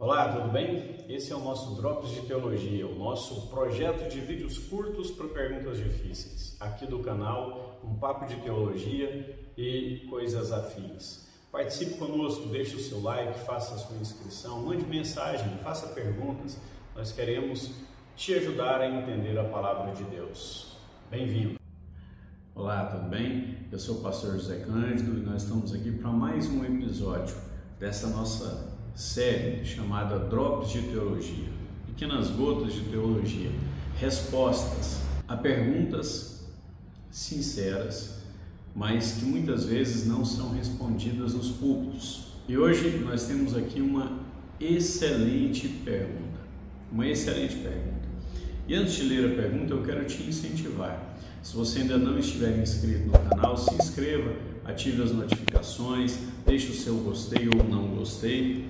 Olá, tudo bem? Esse é o nosso Drops de Teologia, o nosso projeto de vídeos curtos para perguntas difíceis, aqui do canal, um papo de teologia e coisas afins. Participe conosco, deixe o seu like, faça a sua inscrição, mande mensagem, faça perguntas. Nós queremos te ajudar a entender a palavra de Deus. Bem-vindo! Olá, tudo bem? Eu sou o pastor José Cândido e nós estamos aqui para mais um episódio dessa nossa série chamada Drops de Teologia, pequenas gotas de teologia, respostas a perguntas sinceras, mas que muitas vezes não são respondidas nos púlpitos. E hoje nós temos aqui uma excelente pergunta, E antes de ler a pergunta, eu quero te incentivar. Se você ainda não estiver inscrito no canal, se inscreva, ative as notificações, deixe o seu gostei ou não gostei,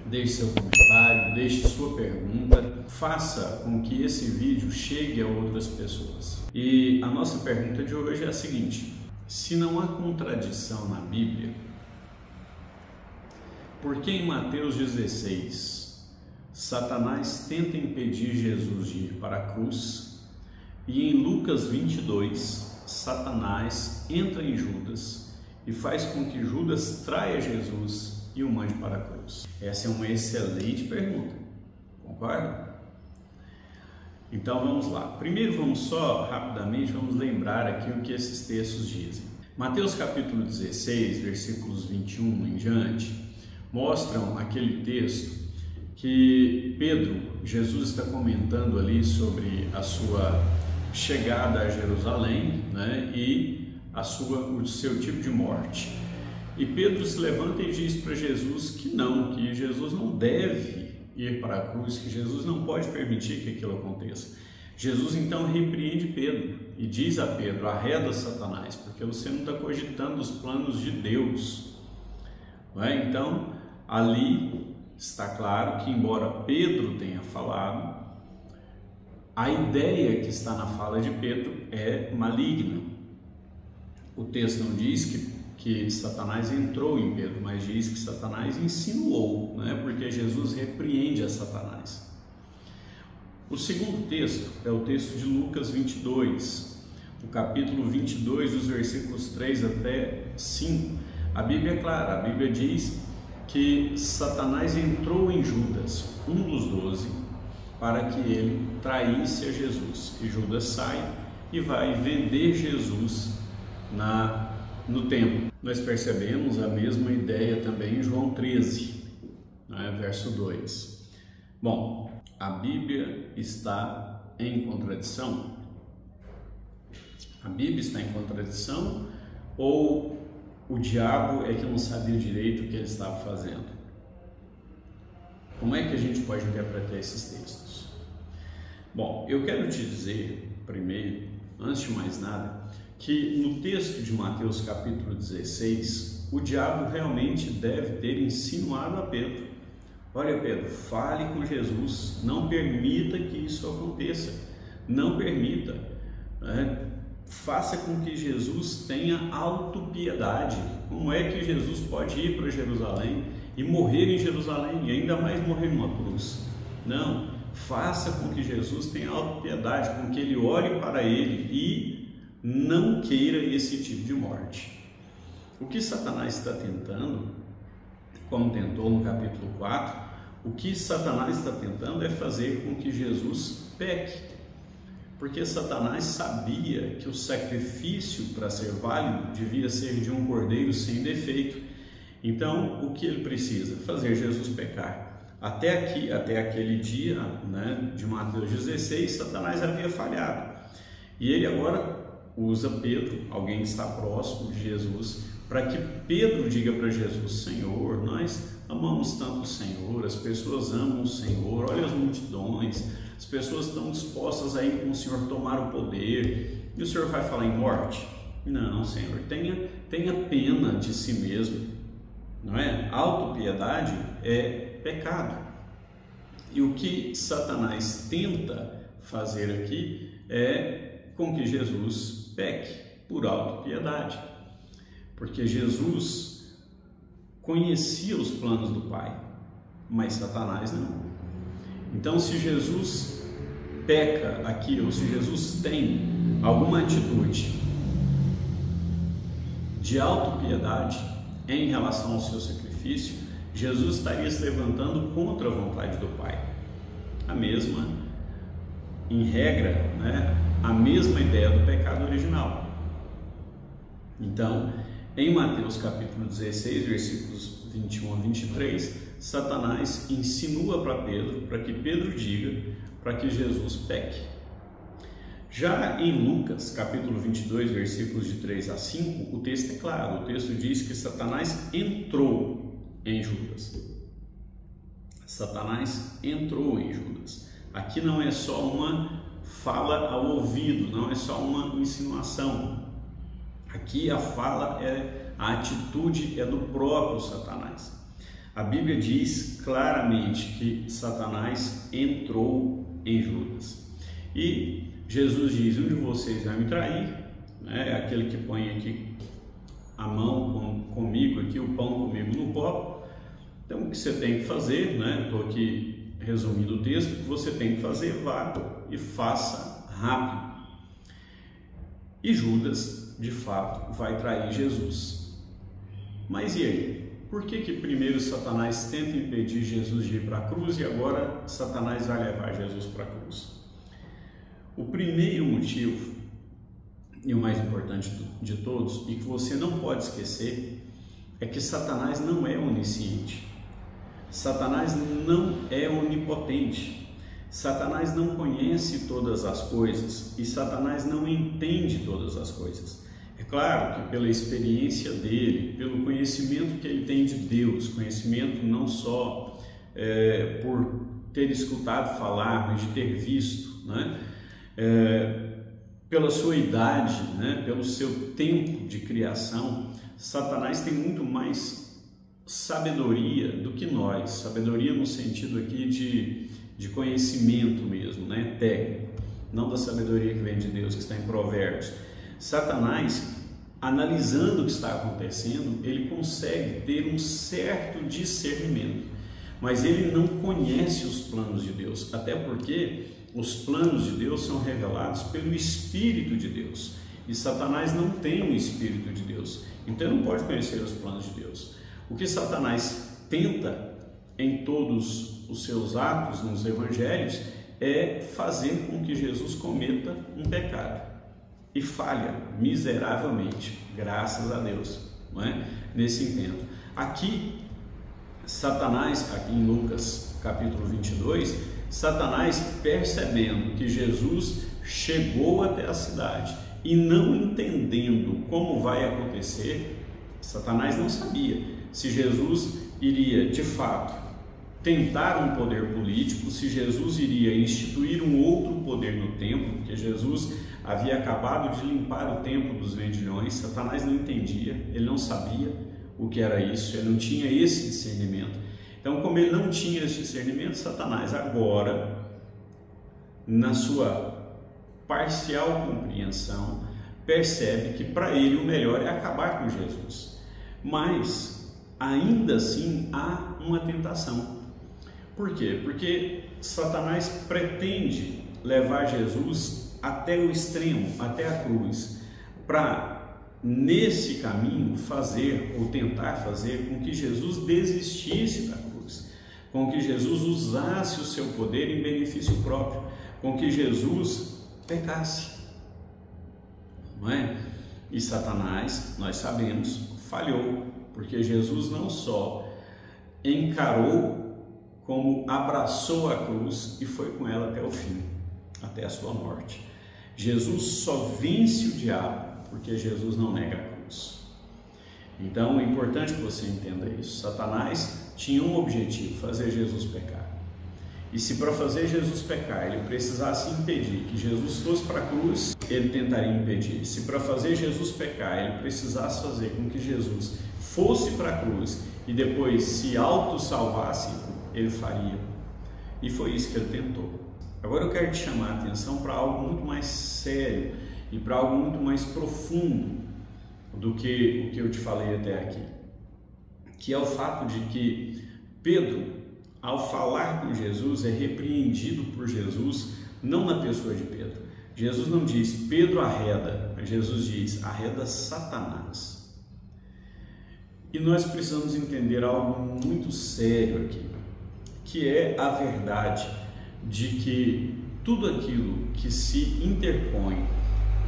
deixe seu comentário, deixe sua pergunta, faça com que esse vídeo chegue a outras pessoas. E a nossa pergunta de hoje é a seguinte: se não há contradição na Bíblia, por que em Mateus 16 Satanás tenta impedir Jesus de ir para a cruz e em Lucas 22 Satanás entra em Judas e faz com que Judas traia Jesus e o mande para a cruz? Essa é uma excelente pergunta, concorda? Então vamos lá. Primeiro vamos rapidamente lembrar aqui o que esses textos dizem. Mateus capítulo 16, versículos 21 em diante, mostram aquele texto que Jesus está comentando ali sobre a sua chegada a Jerusalém, e o seu tipo de morte. E Pedro se levanta e diz para Jesus que Jesus não deve ir para a cruz, que Jesus não pode permitir que aquilo aconteça. Jesus então repreende Pedro e diz a Pedro: arreda Satanás, porque você não está cogitando os planos de Deus. Então, ali está claro que, embora Pedro tenha falado, a ideia que está na fala de Pedro é maligna. O texto não diz que Satanás entrou em Pedro, mas diz que Satanás insinuou, porque Jesus repreende a Satanás. O segundo texto é o texto de Lucas 22, o capítulo 22, dos versículos 3 até 5. A Bíblia é clara, a Bíblia diz que Satanás entrou em Judas, um dos 12, para que ele traísse a Jesus. E Judas sai e vai vender Jesus no templo. Nós percebemos a mesma ideia também em João 13, verso 2. Bom, a Bíblia está em contradição? A Bíblia está em contradição ou o diabo é que não sabia direito o que ele estava fazendo? Como é que a gente pode interpretar esses textos? Bom, eu quero te dizer primeiro, antes de mais nada, que no texto de Mateus capítulo 16, o diabo realmente deve ter insinuado a Pedro: olha, Pedro, fale com Jesus, não permita que isso aconteça, não permita, faça com que Jesus tenha autopiedade. Como é que Jesus pode ir para Jerusalém e morrer em Jerusalém, e ainda mais morrer numa cruz? Não, faça com que Jesus tenha autopiedade, com que ele olhe para ele e não queira esse tipo de morte. O que Satanás está tentando, como tentou no capítulo 4, o que Satanás está tentando é fazer com que Jesus peque, porque Satanás sabia que o sacrifício para ser válido devia ser de um cordeiro sem defeito. Então, o que ele precisa? Fazer Jesus pecar. Até aquele dia, de Mateus 16, Satanás havia falhado. E ele agora usa Pedro, alguém que está próximo de Jesus, para que Pedro diga para Jesus: Senhor, nós amamos tanto o Senhor, as pessoas amam o Senhor, olha as multidões, as pessoas estão dispostas a ir com o Senhor tomar o poder, e o Senhor vai falar em morte? Não, Senhor, tenha pena de si mesmo, não é? Autopiedade é pecado. E o que Satanás tenta fazer aqui é com que Jesus peque por autopiedade, porque Jesus conhecia os planos do Pai. mas Satanás não. Então, se Jesus peca aqui, ou se Jesus tem alguma atitude de autopiedade em relação ao seu sacrifício, Jesus estaria se levantando contra a vontade do Pai. A mesma, em regra, a mesma ideia do pecado original. Então, em Mateus capítulo 16, versículos 21 a 23, Satanás insinua para Pedro, para que Pedro diga, para que Jesus peque. Já em Lucas capítulo 22, versículos de 3 a 5, o texto é claro, o texto diz que Satanás entrou em Judas. Satanás entrou em Judas. Aqui não é só uma fala ao ouvido, não é só uma insinuação. Aqui a fala a atitude é do próprio Satanás. A Bíblia diz claramente que Satanás entrou em Judas. E Jesus diz: um de vocês vai me trair, aquele que põe aqui a mão comigo, aqui o pão comigo no copo. Então o que você tem que fazer, estou aqui resumindo o texto, o que você tem que fazer, vá e faça rápido. E Judas, de fato, vai trair Jesus. Mas e aí? Por que primeiro Satanás tenta impedir Jesus de ir para a cruz e agora Satanás vai levar Jesus para a cruz? O primeiro motivo, e o mais importante de todos, e que você não pode esquecer, é que Satanás não é onisciente. Satanás não é onipotente. Satanás não conhece todas as coisas e Satanás não entende todas as coisas. É claro que pela experiência dele, pelo conhecimento que ele tem de Deus, conhecimento não só por ter escutado falar, mas de ter visto, pela sua idade, pelo seu tempo de criação, Satanás tem muito mais sabedoria do que nós, sabedoria no sentido aqui de conhecimento mesmo, técnico, não da sabedoria que vem de Deus, que está em Provérbios. Satanás, analisando o que está acontecendo, ele consegue ter um certo discernimento, mas ele não conhece os planos de Deus, até porque os planos de Deus são revelados pelo Espírito de Deus, e Satanás não tem o Espírito de Deus, então não pode conhecer os planos de Deus. O que Satanás tenta em todos os seus atos nos evangelhos é fazer com que Jesus cometa um pecado, e falha miseravelmente, graças a Deus, nesse intento. Aqui, Satanás, aqui em Lucas capítulo 22, Satanás, percebendo que Jesus chegou até a cidade e não entendendo como vai acontecer, Satanás não sabia se Jesus iria de fato tentar um poder político, se Jesus iria instituir um outro poder no templo, porque Jesus havia acabado de limpar o templo dos vendilhões. Satanás não entendia, ele não sabia o que era isso, ele não tinha esse discernimento. Então, como ele não tinha esse discernimento, Satanás agora, na sua parcial compreensão, percebe que para ele o melhor é acabar com Jesus. Mas, ainda assim, há uma tentação. Por quê? Porque Satanás pretende levar Jesus até o extremo, até a cruz, para, nesse caminho, fazer ou tentar fazer com que Jesus desistisse da cruz, com que Jesus usasse o seu poder em benefício próprio, com que Jesus pecasse, não é? E Satanás, nós sabemos, falhou, porque Jesus não só encarou, como abraçou a cruz e foi com ela até o fim, até a sua morte. Jesus só vence o diabo porque Jesus não nega a cruz. Então é importante que você entenda isso. Satanás tinha um objetivo: fazer Jesus pecar. E se para fazer Jesus pecar ele precisasse impedir que Jesus fosse para a cruz, ele tentaria impedir. Se para fazer Jesus pecar ele precisasse fazer com que Jesus fosse para a cruz e depois se auto-salvasse, ele faria. E foi isso que ele tentou. Agora eu quero te chamar a atenção para algo muito mais sério e para algo muito mais profundo do que o que eu te falei até aqui, que é o fato de que Pedro, ao falar com Jesus, é repreendido por Jesus, não na pessoa de Pedro. Jesus não diz, Pedro arreda, mas Jesus diz, arreda Satanás. E nós precisamos entender algo muito sério aqui, que é a verdade de que tudo aquilo que se interpõe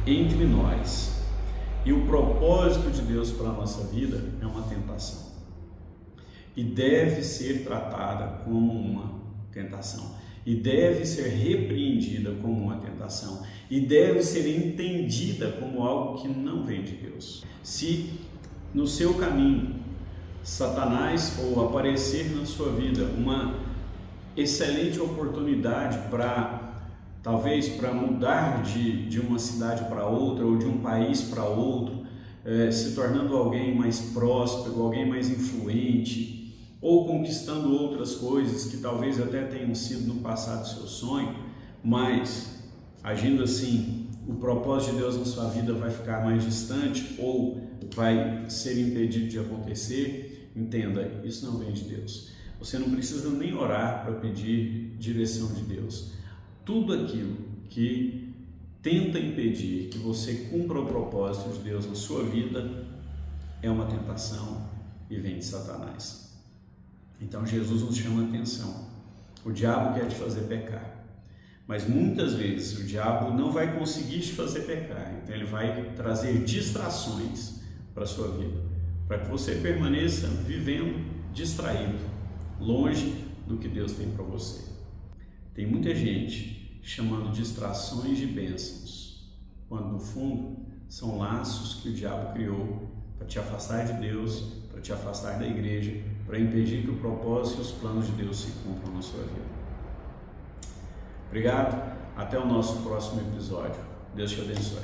entre nós e o propósito de Deus para a nossa vida é uma tentação. E deve ser tratada como uma tentação. E deve ser repreendida como uma tentação. E deve ser entendida como algo que não vem de Deus. Se no seu caminho Satanás ou aparecer na sua vida uma excelente oportunidade talvez para mudar de uma cidade para outra ou de um país para outro, se tornando alguém mais próspero, alguém mais influente, ou conquistando outras coisas que talvez até tenham sido no passado seu sonho, mas agindo assim, o propósito de Deus na sua vida vai ficar mais distante ou vai ser impedido de acontecer. Entenda, isso não vem de Deus. Você não precisa nem orar para pedir direção de Deus. Tudo aquilo que tenta impedir que você cumpra o propósito de Deus na sua vida é uma tentação e vem de Satanás. Então Jesus nos chama a atenção. O diabo quer te fazer pecar, mas muitas vezes o diabo não vai conseguir te fazer pecar. Então ele vai trazer distrações para a sua vida, para que você permaneça vivendo distraído, longe do que Deus tem para você. Tem muita gente chamando distrações de bênçãos, quando no fundo são laços que o diabo criou para te afastar de Deus, para te afastar da igreja, para impedir que o propósito e os planos de Deus se cumpram na sua vida. Obrigado, até o nosso próximo episódio. Deus te abençoe.